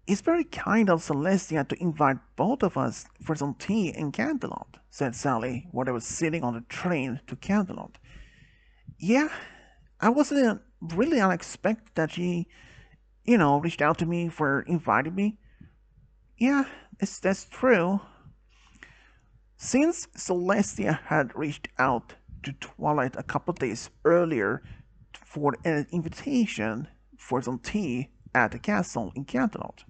"It's very kind of Celestia to invite both of us for some tea in Canterlot," said Sally while they were sitting on the train to Canterlot. "Yeah, I wasn't really unexpected that she, reached out to me for inviting me. Yeah, that's true." Since Celestia had reached out to Twilight a couple days earlier for an invitation for some tea at the castle in Canterlot,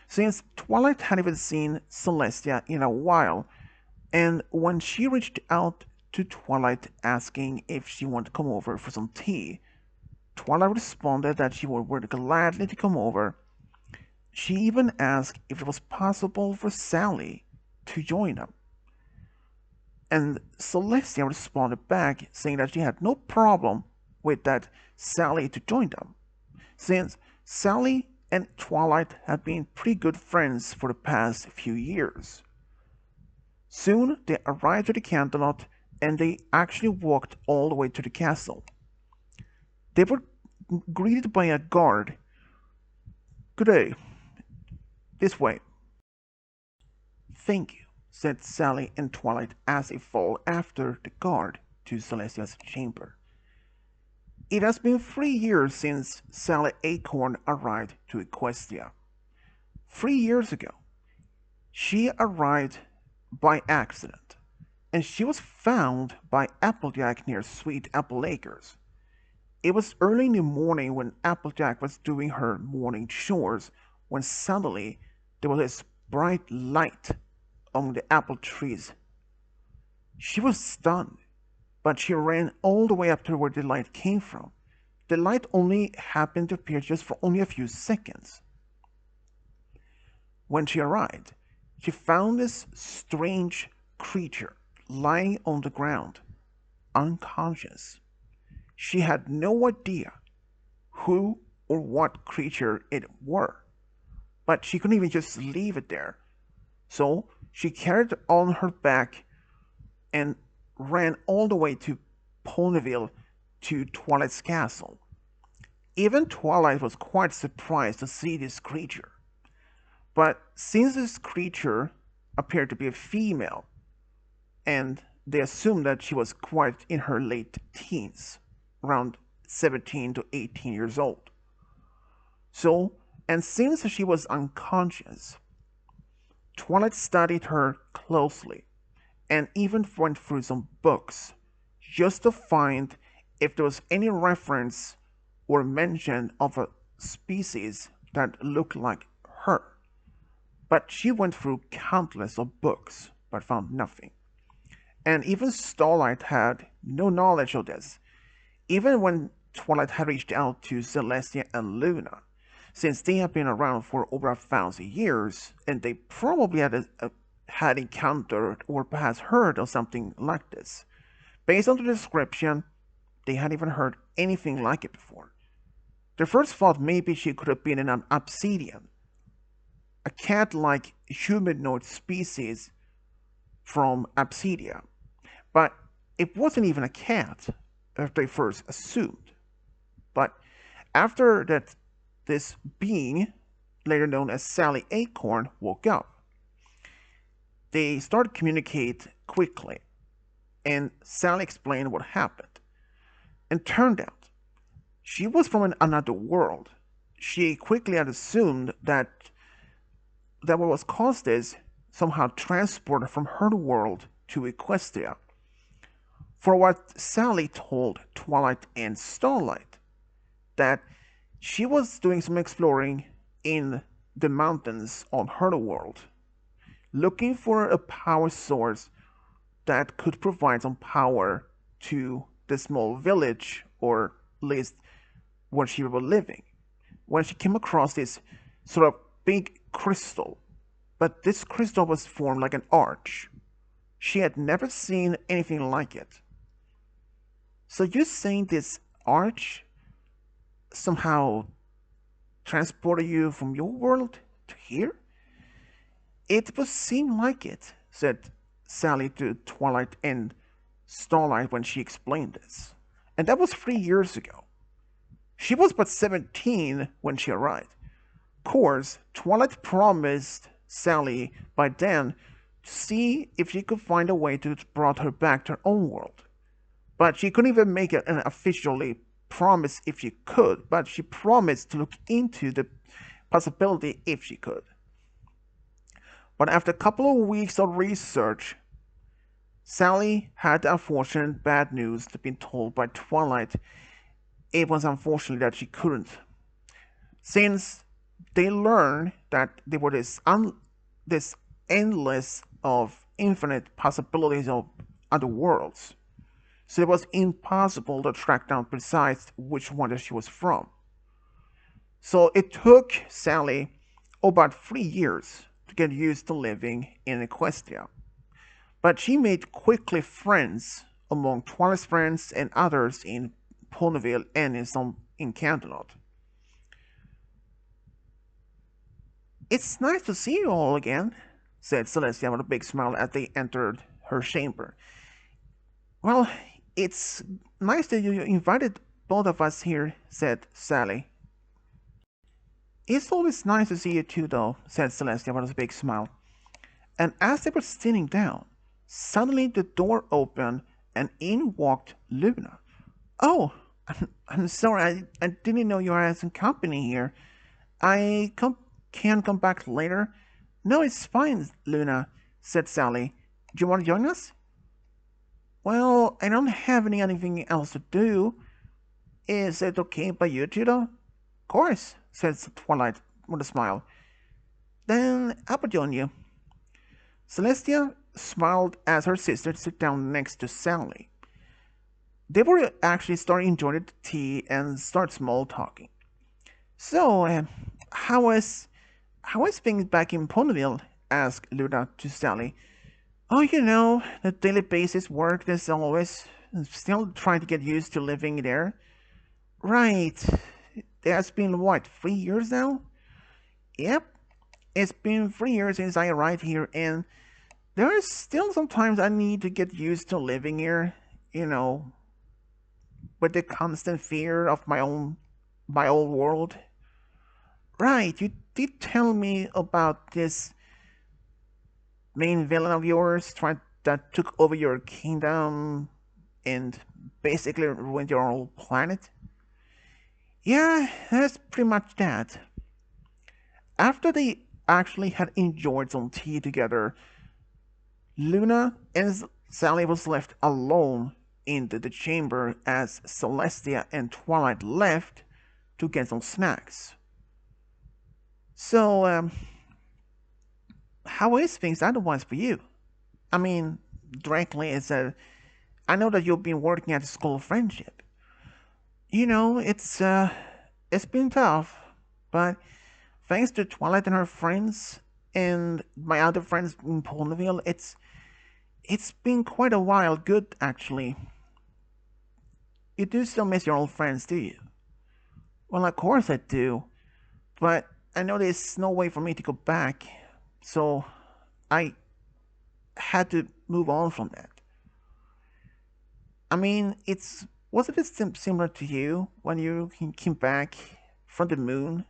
since Twilight hadn't even seen Celestia in a while, and when she reached out to Twilight asking if she wanted to come over for some tea, Twilight responded that she would gladly to come over. She even asked if it was possible for Sally to join them. And Celestia responded back saying that she had no problem with that Sally to join them, since Sally and Twilight have been pretty good friends for the past few years. Soon they arrived at the Canterlot and they actually walked all the way to the castle. They were greeted by a guard. "Good day. This way." "Thank you," said Sally and Twilight as they followed after the guard to Celestia's chamber. It has been 3 years since Sally Acorn arrived to Equestria. 3 years ago, she arrived by accident, and she was found by Applejack near Sweet Apple Acres. It was early in the morning when Applejack was doing her morning chores when suddenly there was this bright light on the apple trees. She was stunned, but she ran all the way up to where the light came from. The light only happened to appear just for only a few seconds. When she arrived, she found this strange creature lying on the ground, unconscious. She had no idea who or what creature it were, but she couldn't even just leave it there. So she carried it on her back and ran all the way to Ponyville to Twilight's castle. Even Twilight was quite surprised to see this creature. But since this creature appeared to be a female, and they assumed that she was quite in her late teens, around 17 to 18 years old. So, and since she was unconscious, Twilight studied her closely and even went through some books just to find if there was any reference or mention of a species that looked like her. But she went through countless of books but found nothing. And even Starlight had no knowledge of this, even when Twilight had reached out to Celestia and Luna, since they have been around for over 1,000 years, and they probably had encountered or perhaps heard of something like this. Based on the description, they hadn't even heard anything like it before. Their first thought maybe she could have been an obsidian, a cat-like humanoid species from Absidia, but it wasn't even a cat, as they first assumed. But after that, this being, later known as Sally Acorn, woke up. They started to communicate quickly, and Sally explained what happened. And turned out, she was from another world. She quickly had assumed that what was caused is somehow transported from her world to Equestria. For what Sally told Twilight and Starlight, that she was doing some exploring in the mountains on her world, looking for a power source that could provide some power to the small village, or at least where she was living, when she came across this sort of big crystal. But this crystal was formed like an arch. She had never seen anything like it. "So you're saying this arch somehow transported you from your world to here?" "It would seem like it," said Sally to Twilight and Starlight when she explained this. And that was 3 years ago. She was but 17 when she arrived. course, Twilight promised Sally by then to see if she could find a way to bring her back to her own world. But she couldn't even make it an officially promise if she could, but she promised to look into the possibility if she could. But after a couple of weeks of research, Sally had the unfortunate bad news to be told by Twilight. It was unfortunate that she couldn't, since they learned that there were this endless of infinite possibilities of other worlds. So it was impossible to track down precise which one that she was from. So it took Sally about 3 years to get used to living in Equestria. But she made quickly friends among Twilight's friends and others in Ponyville and in Canterlot. "It's nice to see you all again," said Celestia with a big smile as they entered her chamber. "Well, it's nice that you invited both of us here," said Sally. "It's always nice to see you too, though," said Celestia with a big smile. And as they were sitting down, suddenly the door opened and in walked Luna. "Oh, I'm sorry, I didn't know you had some company here. I can come back later." "No, it's fine, Luna," said Sally. "Do you want to join us?" "Well, I don't have anything else to do. Is it okay by you two, though?" "Of course," said Twilight with a smile. "Then I will join you." Celestia smiled as her sister sat down next to Sally. They were actually starting enjoying the tea and start small talking. "So, how is things back in Ponyville?" asked Luna to Sally. "Oh, the daily basis work as always. Still trying to get used to living there." "Right. It has been, what, 3 years now?" "Yep. It's been 3 years since I arrived here, and there is still sometimes I need to get used to living here, you know, with the constant fear of my old world." "Right, you did tell me about this main villain of yours that took over your kingdom and basically ruined your whole planet." "Yeah, that's pretty much that." After they actually had enjoyed some tea together, Luna and Sally was left alone in the chamber as Celestia and Twilight left to get some snacks. "So, how is things otherwise for you? I mean, directly is I know that you've been working at the School of Friendship. It's been tough, but thanks to Twilight and her friends and my other friends in Ponyville, it's been quite a while good actually. You do still miss your old friends, do you?" "Well, of course I do, but I know there's no way for me to go back, so I had to move on from that." "I mean, wasn't it similar to you when you came back from the moon?"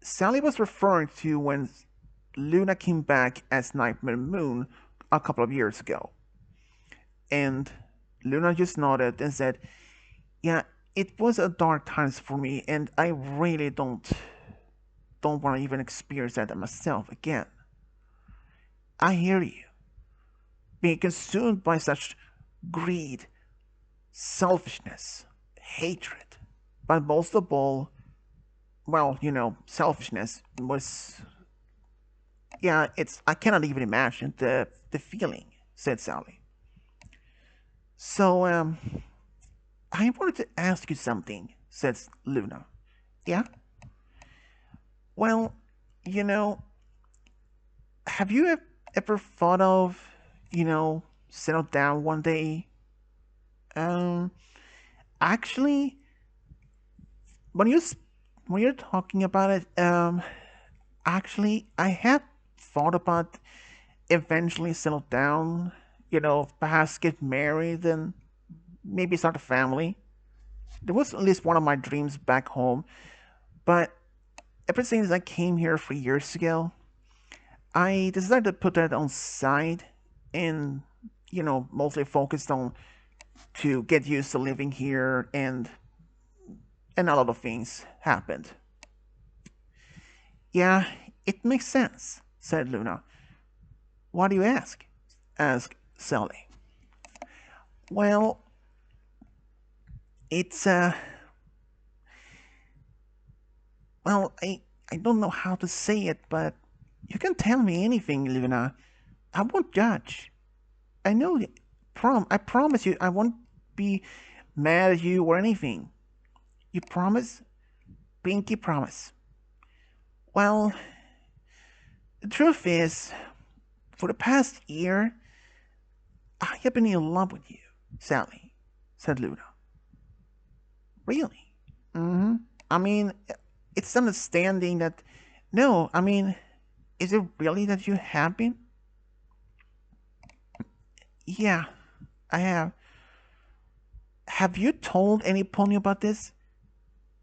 Sally was referring to when Luna came back as Nightmare Moon a couple of years ago. And Luna just nodded and said, "Yeah, it was a dark times for me, and I really don't want to even experience that myself again." "I hear you. Being consumed by such greed, selfishness, hatred, but most of all, well, selfishness was, yeah, I cannot even imagine the feeling," said Sally. "So, I wanted to ask you something," said Luna. "Yeah? Well, you know, have you ever thought of, settle down one day?" Um, Actually, when you when you're talking about it, actually, I have thought about eventually settle down. Perhaps get married and maybe start a family. There was at least one of my dreams back home, but ever since I came here 3 years ago, I decided to put that on side and, mostly focused on to get used to living here and a lot of things happened. Yeah, it makes sense, said Luna. Why do you ask? Asked Sally. Well, it's well, I don't know how to say it, but you can tell me anything, Luna. I won't judge. I know I promise you I won't be mad at you or anything. You promise? Pinky promise. Well, the truth is, for the past year, I have been in love with you, Sally, said Luna. Really? Mm-hmm. I mean, it's understanding that. No, I mean, is it really that you have been? Yeah, I have. Have you told any pony about this?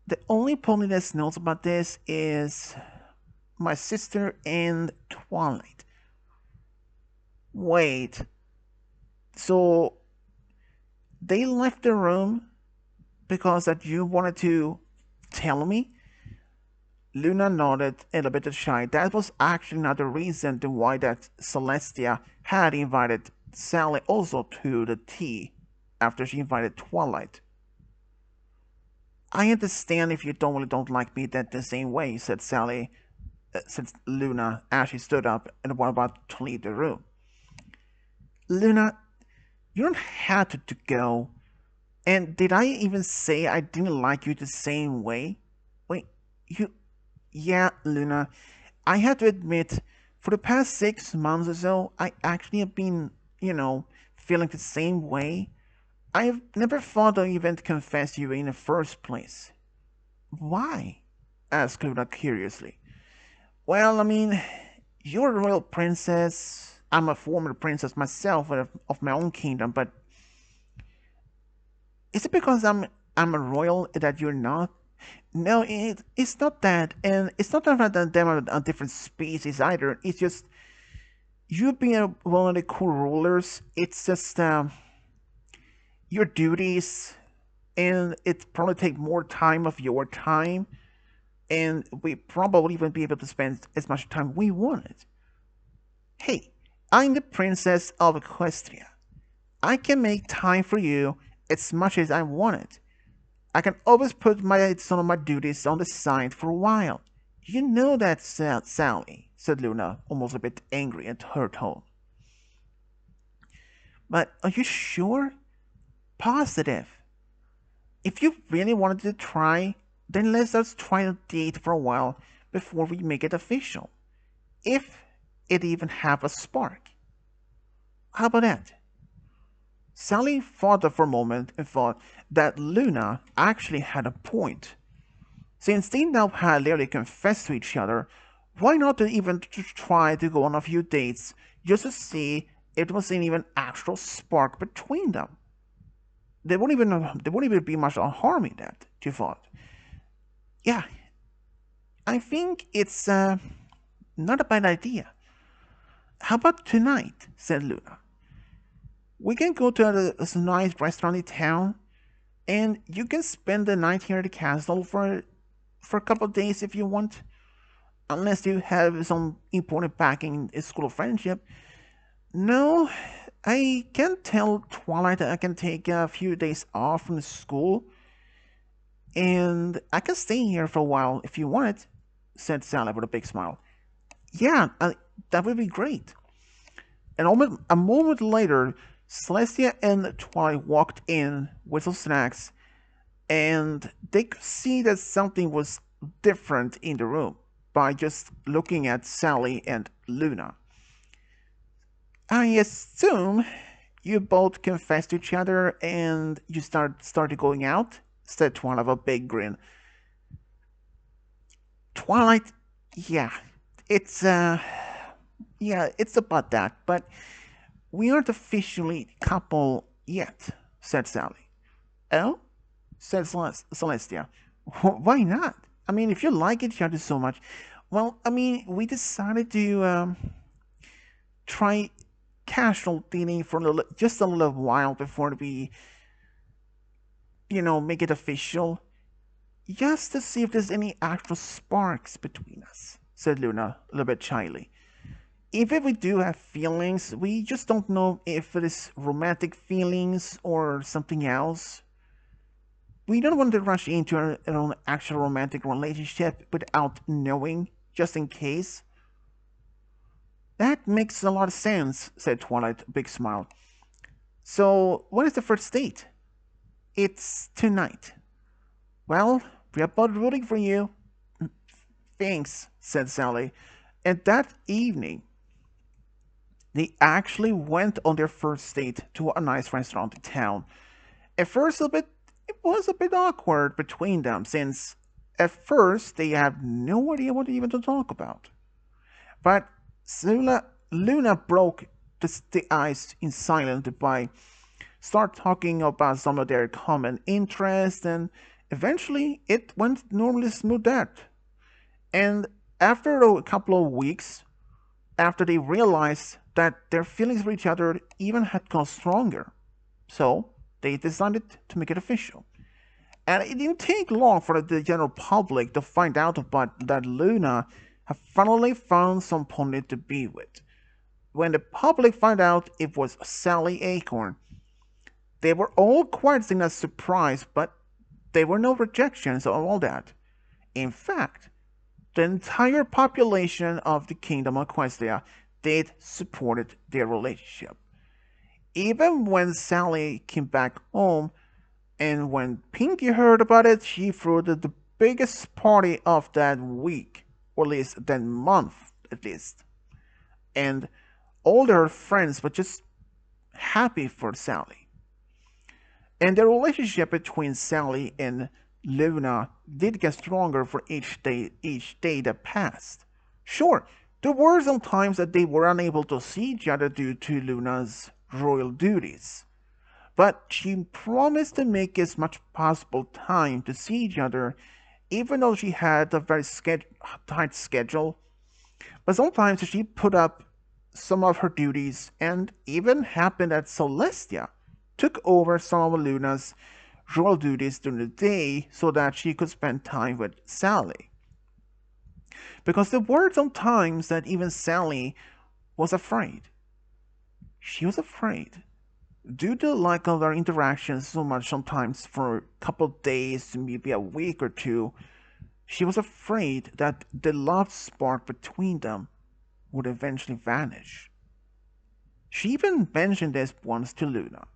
The only pony that knows about this is my sister and Twilight. Wait, so they left the room because that you wanted to tell me? Luna nodded, a little bit shy. That was actually not the reason to why that Celestia had invited Sally also to the tea after she invited Twilight. I understand if you don't like me that the same way, said Sally, said Luna as she stood up and was about to leave the room. Luna, you don't have to go. And did I even say I didn't like you the same way? Wait, you... Yeah, Luna, I have to admit, for the past 6 months or so, I actually have been, feeling the same way. I've never thought of even confess to you in the first place. Why? Asked Luna curiously. Well, I mean, you're a royal princess. I'm a former princess myself of my own kingdom, but is it because I'm a royal that you're not? No, it's not that, and it's not that them are a different species either. It's just you being one of the cool rulers. It's just your duties, and it probably take more time of your time, and we probably wouldn't be able to spend as much time we wanted. Hey, I'm the princess of Equestria. I can make time for you as much as I wanted. I can always put some of my duties on the side for a while. You know that, Sally, said Luna, almost a bit angry at her tone. But are you sure? Positive. If you really wanted to try, then let's just try to date for a while before we make it official. If it even have a spark. How about that? Sally thought for a moment and thought that Luna actually had a point. Since they now had literally confessed to each other, why not even try to go on a few dates just to see if there was any even actual spark between them? There wouldn't even be much harm in that, she thought. Yeah, I think it's not a bad idea. How about tonight? Said Luna. We can go to a nice restaurant in town, and you can spend the night here at the castle for a couple of days if you want. Unless you have some important backing in School of Friendship. No, I can't tell Twilight that I can take a few days off from the school. And I can stay here for a while if you want it, said Sally with a big smile. Yeah, that would be great. And a moment later, Celestia and Twilight walked in with some snacks, and they could see that something was different in the room by just looking at Sally and Luna. I assume you both confessed to each other and you started going out, said Twilight with a big grin. Twilight, yeah, it's it's about that, but we aren't officially a couple yet, said Sally. Oh? Said Celestia. Why not? I mean, if you like each other so much, well, I mean, we decided to try casual dating for just a little while before we, make it official, just to see if there's any actual sparks between us," said Luna, a little bit shyly. "Even if we do have feelings, we just don't know if it is romantic feelings or something else. We don't want to rush into an actual romantic relationship without knowing, just in case." "That makes a lot of sense," said Twilight, a big smile. "So, what is the first date?" "It's tonight." "Well, we are both rooting for you." "Thanks," said Sally. And that evening, they actually went on their first date to a nice restaurant in town. At first, it was a bit awkward between them, since at first they have no idea what even to talk about. But Luna broke the ice in silence by start talking about some of their common interests, and eventually it went normally smooth that. And after a couple of weeks, after they realized that their feelings for each other even had gone stronger, so they decided to make it official. And it didn't take long for the general public to find out about that Luna had finally found someone to be with. When the public found out it was Sally Acorn, they were all quite in a surprise, but there were no rejections or all that. In fact, the entire population of the Kingdom of Equestria did supported their relationship. Even when Sally came back home, and when Pinky heard about it, she threw the biggest party of that week, or at least that month, at least. And all their friends were just happy for Sally. And the relationship between Sally and Luna did get stronger for each day that passed. Sure, there were some times that they were unable to see each other due to Luna's royal duties, but she promised to make as much possible time to see each other, even though she had a very tight schedule. But sometimes she put up some of her duties, and even happened that Celestia took over some of Luna's royal duties during the day so that she could spend time with Sally. Because there were some times that even Sally was afraid. She was afraid. Due to the lack of our interactions so much, sometimes for a couple of days, maybe a week or two, she was afraid that the love spark between them would eventually vanish. She even mentioned this once to Luna,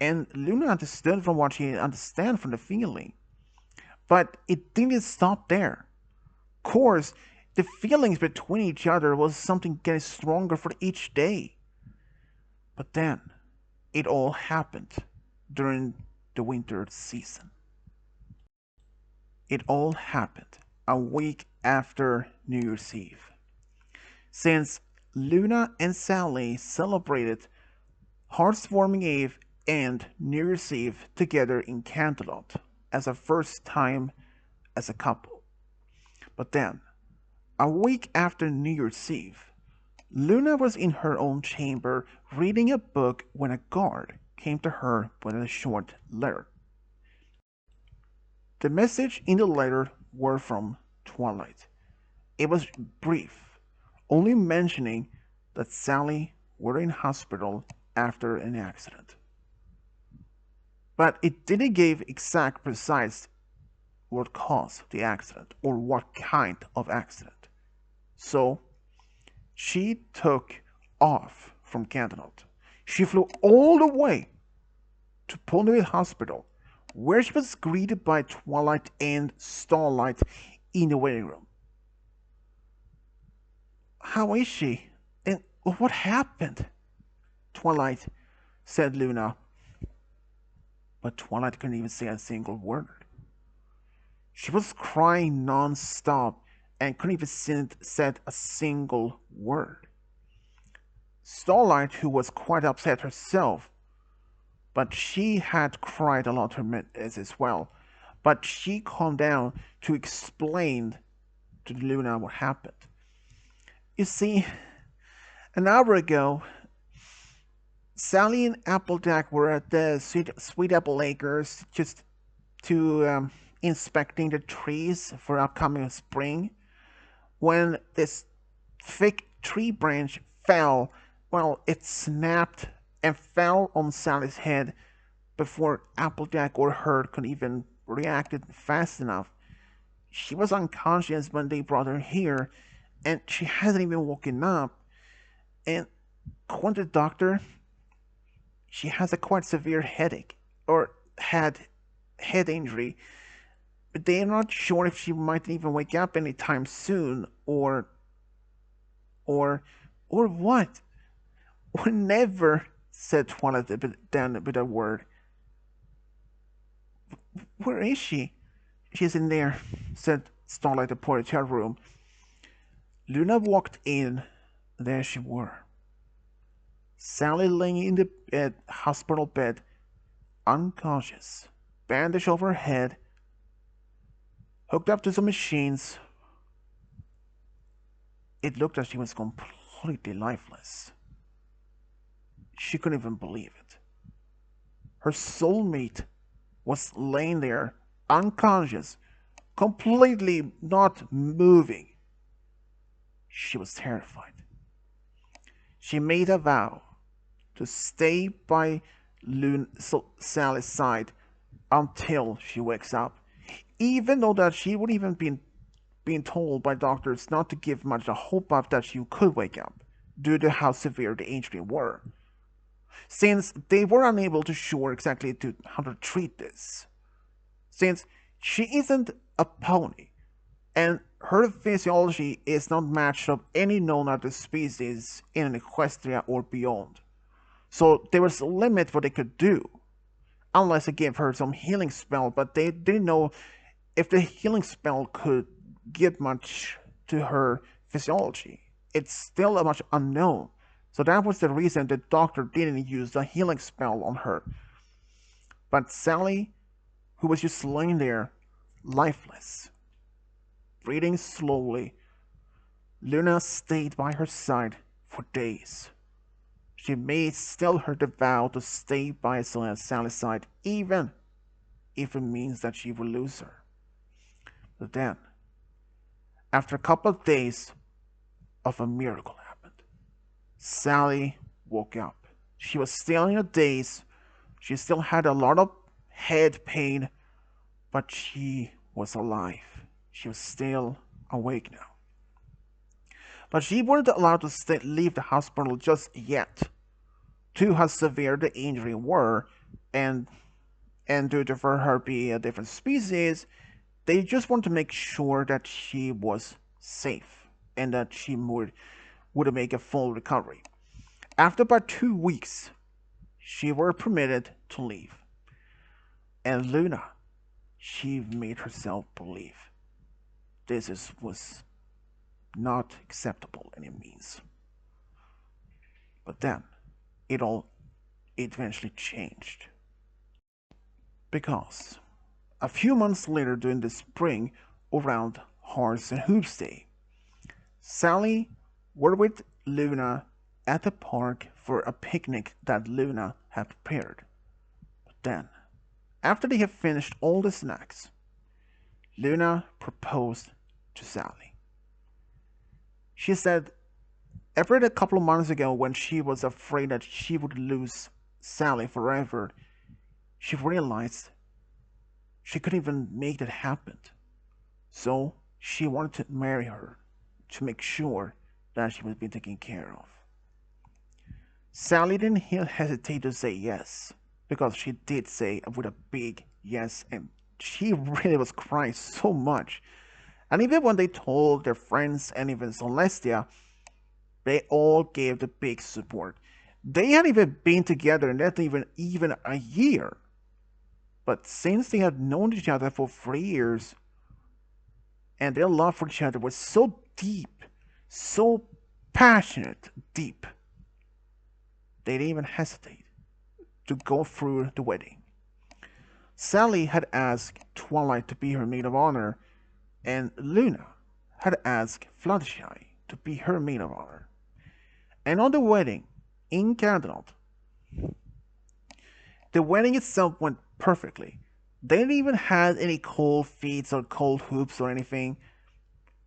and Luna understood from what she understood from the feeling. But it didn't stop there. Of course, the feelings between each other was something getting stronger for each day. But then, it all happened during the winter season. It all happened a week after New Year's Eve. Since Luna and Sally celebrated Heartswarming Eve and New Year's Eve together in Canterlot as a first time as a couple. But then, a week after New Year's Eve, Luna was in her own chamber reading a book when a guard came to her with a short letter. The message in the letter were from Twilight. It was brief, only mentioning that Sally were in hospital after an accident. But it didn't give exact precise what caused the accident or what kind of accident. So she took off from Canterlot. She flew all the way to Ponyville Hospital, where she was greeted by Twilight and Starlight in the waiting room. "How is she? And what happened?" Twilight said Luna. But Twilight couldn't even say a single word. She was crying non-stop and couldn't even say a single word. Starlight, who was quite upset herself, but she had cried a lot as well. but she calmed down to explain to Luna what happened. You see, an hour ago, Sally and Applejack were at the Sweet Apple Acres just to inspecting the trees for upcoming spring when this thick tree branch fell. Well, it snapped and fell on Sally's head before Applejack or her could even react fast enough. She was unconscious when they brought her here, and she hasn't even woken up. And according to the doctor, she has a quite severe headache, or had head injury. But they are not sure if she might even wake up anytime soon, or, or what? Or never, said Twilight then with a word. Where is she? She's in there, said Starlight, and pointed to her room. Luna walked in. There she were. Sally laying in the hospital bed, unconscious, bandage over her head, hooked up to some machines. It looked as she was completely lifeless. She couldn't even believe it. Her soulmate was laying there, unconscious, completely not moving. She was terrified. She made a vow to stay by Sally's side until she wakes up, even though that she would even been told by doctors not to give much a hope of that she could wake up, due to how severe the injuries were, since they were unable to sure exactly how to treat this. Since she isn't a pony, and her physiology is not matched of any known other species in Equestria or beyond. So there was a limit what they could do, unless they gave her some healing spell, but they didn't know if the healing spell could give much to her physiology. It's still a much unknown. So that was the reason the doctor didn't use the healing spell on her. But Sally, who was just laying there, lifeless, breathing slowly, Luna stayed by her side for days. She made still her vow to stay by Sally's side, even if it means that she will lose her. But then, after a couple of days, a miracle happened. Sally woke up. She was still in a daze. She still had a lot of head pain, but she was alive. She was still awake now. But she wasn't allowed to leave the hospital just yet, to how severe the injury were, and due to for her being a different species, they just want to make sure that she was safe and that she would make a full recovery. After about 2 weeks, she were permitted to leave. And Luna, she made herself believe was not acceptable any means. But then, it eventually changed. Because a few months later during the spring, around Horse and Hooves Day, Sally were with Luna at the park for a picnic that Luna had prepared. But then, after they had finished all the snacks, Luna proposed to Sally. She said, ever a couple of months ago when she was afraid that she would lose Sally forever, she realized she couldn't even make that happen. So she wanted to marry her to make sure that she was being taken care of. Sally didn't hesitate to say yes, because she did say with a big yes, and she really was crying so much. And even when they told their friends and even Celestia, they all gave the big support. They hadn't even been together not even a year. But since they had known each other for 3 years, and their love for each other was so deep, so passionate, deep, they didn't even hesitate to go through the wedding. Sally had asked Twilight to be her maid of honor, and Luna had asked Fluttershy to be her maid of honor. And on the wedding in Candlewood, the wedding itself went perfectly. They didn't even have any cold feet or cold hoops or anything.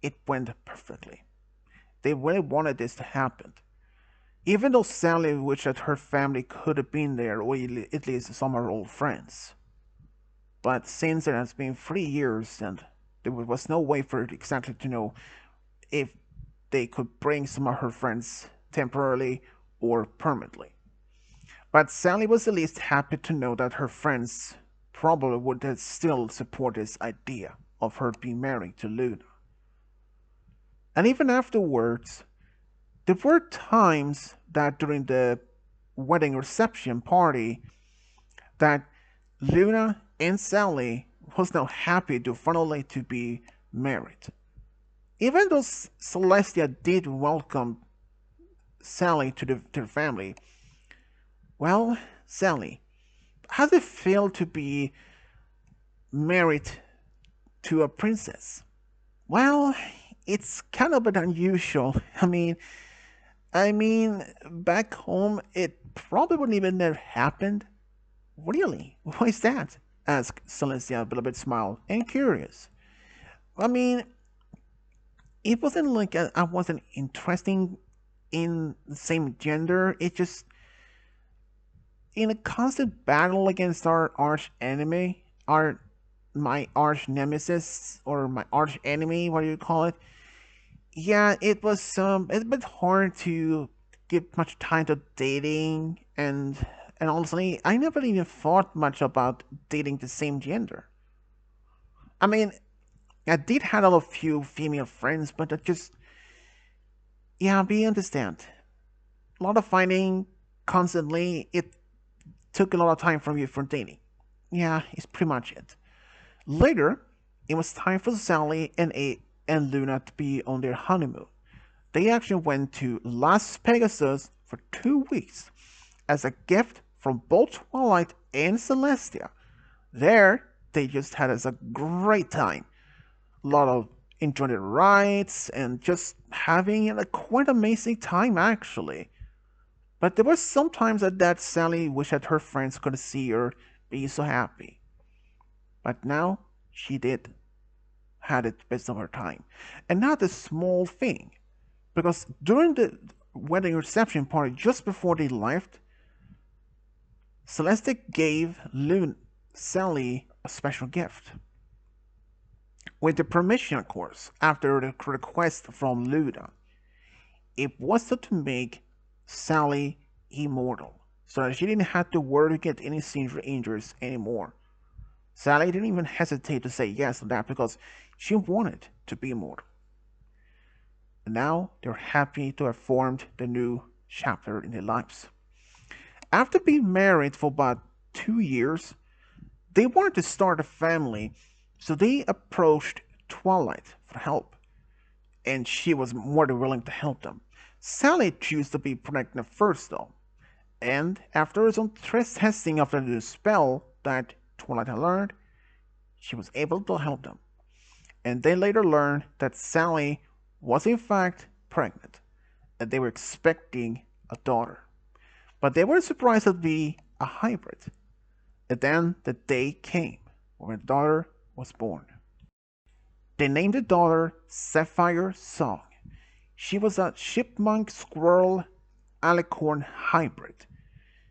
It went perfectly. They really wanted this to happen. Even though Sally wished that her family could have been there, or at least some of her old friends. But since it has been 3 years and there was no way for her exactly to know if they could bring some of her friends temporarily or permanently. But Sally was at least happy to know that her friends probably would still support this idea of her being married to Luna. And even afterwards, there were times that during the wedding reception party that Luna and Sally was now happy to finally to be married. Even though Celestia did welcome Sally to the family, well, Sally, how does it feel to be married to a princess? Well, it's kind of an unusual. I mean, back home it probably wouldn't even have happened. Really? Why is that? Asked Celestia with a bit smile and curious. I mean, it wasn't like I wasn't interesting in the same gender. It just in a constant battle against our arch enemy, our my arch nemesis or my arch enemy, what do you call it? Yeah, it was it's a bit hard to give much time to dating and honestly, I never even thought much about dating the same gender. I mean, I did have a few female friends, but I just yeah, we understand. A lot of fighting constantly. It took a lot of time from you for dating. Yeah, it's pretty much it. Later, it was time for Sally and Luna to be on their honeymoon. They actually went to Las Pegasus for 2 weeks as a gift from both Twilight and Celestia. There, they just had us a great time. A lot of enjoying the rides and just having a quite amazing time actually. But there were some times that Sally wished that her friends could see her being so happy. But now she did had it best of her time. And not a small thing. Because during the wedding reception party just before they left, Celeste gave Sally a special gift. With the permission, of course, after the request from Luna. It was to make Sally immortal, so that she didn't have to worry to get any severe injuries anymore. Sally didn't even hesitate to say yes to that because she wanted to be immortal. And now they're happy to have formed the new chapter in their lives. After being married for about 2 years, they wanted to start a family, so they approached Twilight for help, and she was more than willing to help them. Sally chose to be pregnant first, though, and after some testing of the new spell that Twilight had learned, she was able to help them. And they later learned that Sally was in fact pregnant, and they were expecting a daughter. But they were surprised to be a hybrid. And then the day came when the daughter was born. They named the daughter Sapphire Song. She was a chipmunk squirrel alicorn hybrid.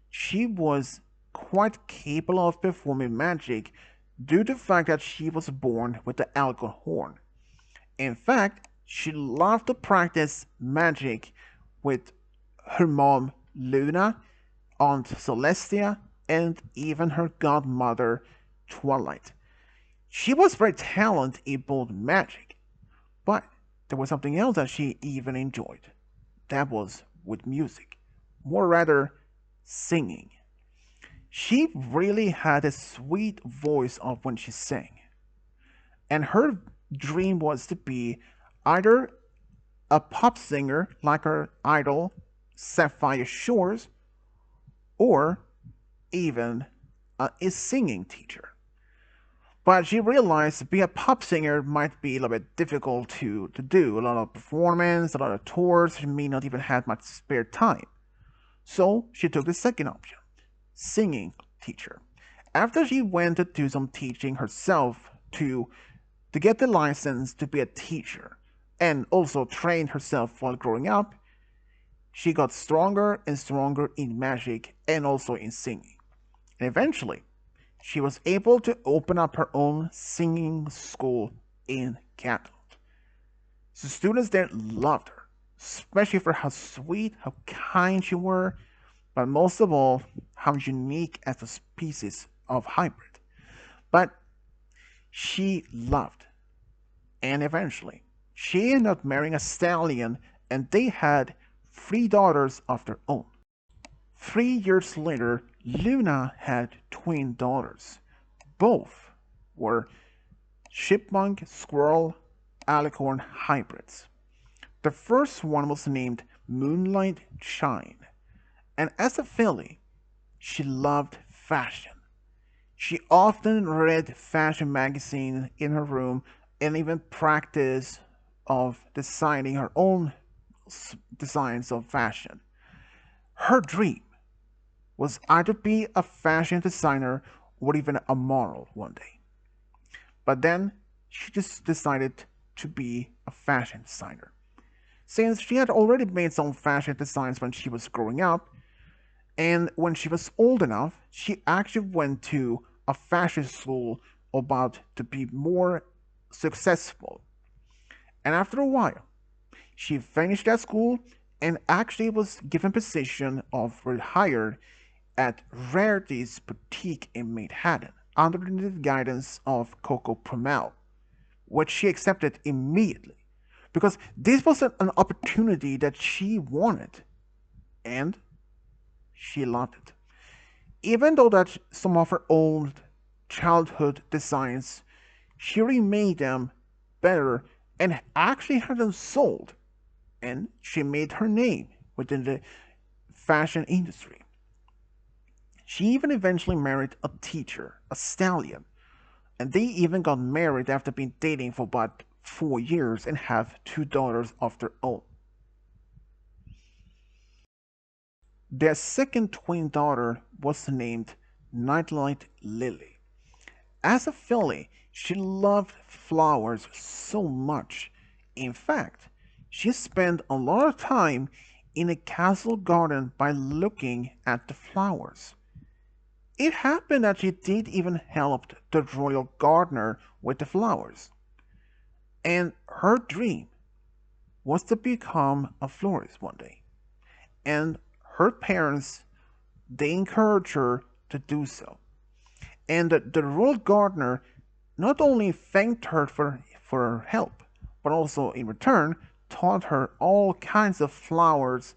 She was quite capable of performing magic due to the fact that she was born with the alicorn horn. In fact, she loved to practice magic with her mom Luna, Aunt Celestia, and even her godmother Twilight. She was very talented in both magic, but there was something else that she even enjoyed. That was with music, more rather singing. She really had a sweet voice of when she sang, and her dream was to be either a pop singer like her idol Sapphire Shores, or even a singing teacher. But she realized being a pop singer might be a little bit difficult to do. A lot of performance, a lot of tours. She may not even have much spare time. So she took the second option, singing teacher. After she went to do some teaching herself to get the license to be a teacher and also train herself while growing up, she got stronger and stronger in magic and also in singing. And eventually, she was able to open up her own singing school in Canton. The students there loved her, especially for how sweet, how kind she were, but most of all, how unique as a species of hybrid. But she loved, and eventually, she ended up marrying a stallion, and they had 3 daughters of their own. 3 years later, Luna had twin daughters. Both were chipmunk squirrel alicorn hybrids. The first one was named Moonlight Shine, and as a filly, she loved fashion. She often read fashion magazines in her room and even practiced of designing her own designs of fashion. Her dream was either be a fashion designer or even a model one day. But then she just decided to be a fashion designer. Since she had already made some fashion designs when she was growing up, and when she was old enough, she actually went to a fashion school about to be more successful. And after a while, she finished that school and actually was given position of hired at Rarity's boutique in Manhattan under the guidance of Coco Promel, which she accepted immediately because this was an opportunity that she wanted and she loved it. Even though that some of her old childhood designs, she remade them better and actually had them sold, and she made her name within the fashion industry. She even eventually married a teacher, a stallion, and they even got married after being dating for about 4 years and have 2 daughters of their own. Their second twin daughter was named Nightlight Lily. As a filly, she loved flowers so much. In fact, she spent a lot of time in a castle garden by looking at the flowers. It happened that she did even help the royal gardener with the flowers. And her dream was to become a florist one day. And her parents, they encouraged her to do so. And the royal gardener not only thanked her for her help, but also in return taught her all kinds of flowers,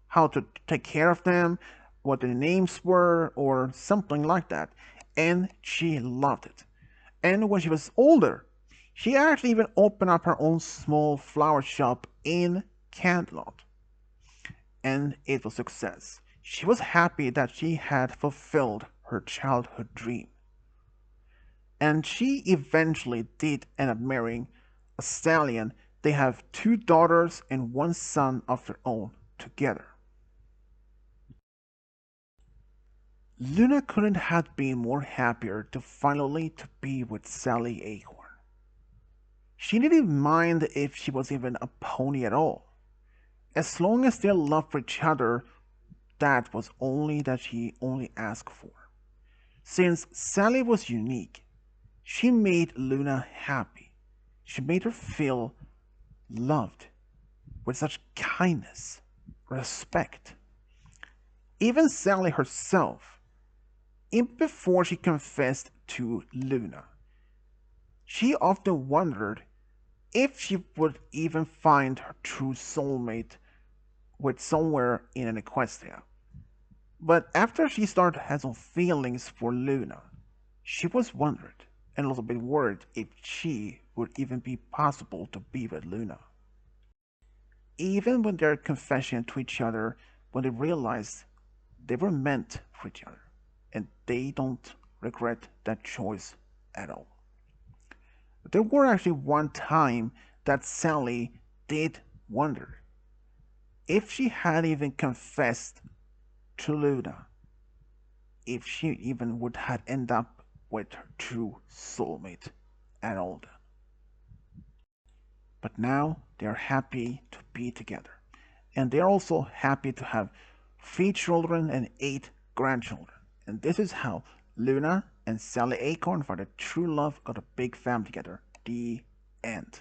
how to take care of them, what their names were, or something like that. And she loved it. And when she was older, she actually even opened up her own small flower shop in Cantlot. And it was a success. She was happy that she had fulfilled her childhood dream. And she eventually did end up marrying a stallion. They have 2 daughters and 1 son of their own together. Luna couldn't have been more happier to finally to be with Sally Acorn. She didn't mind if she was even a pony at all. As long as their love for each other, that was only that she only asked for. Since Sally was unique, she made Luna happy. She made her feel loved with such kindness, respect. Even Sally herself, even before she confessed to Luna, she often wondered if she would even find her true soulmate with somewhere in an Equestria. But after she started to have some feelings for Luna, she was wondered and a little bit worried if she would even be possible to be with Luna. Even when they're confessing to each other, when they realized they were meant for each other, and they don't regret that choice at all. There were actually one time that Sally did wonder if she had even confessed to Luna, if she even would have ended up with her true soulmate at all. But now they're happy to be together. And they're also happy to have 3 children and 8 grandchildren. And this is how Luna and Sally Acorn for the true love got a big family together. The end.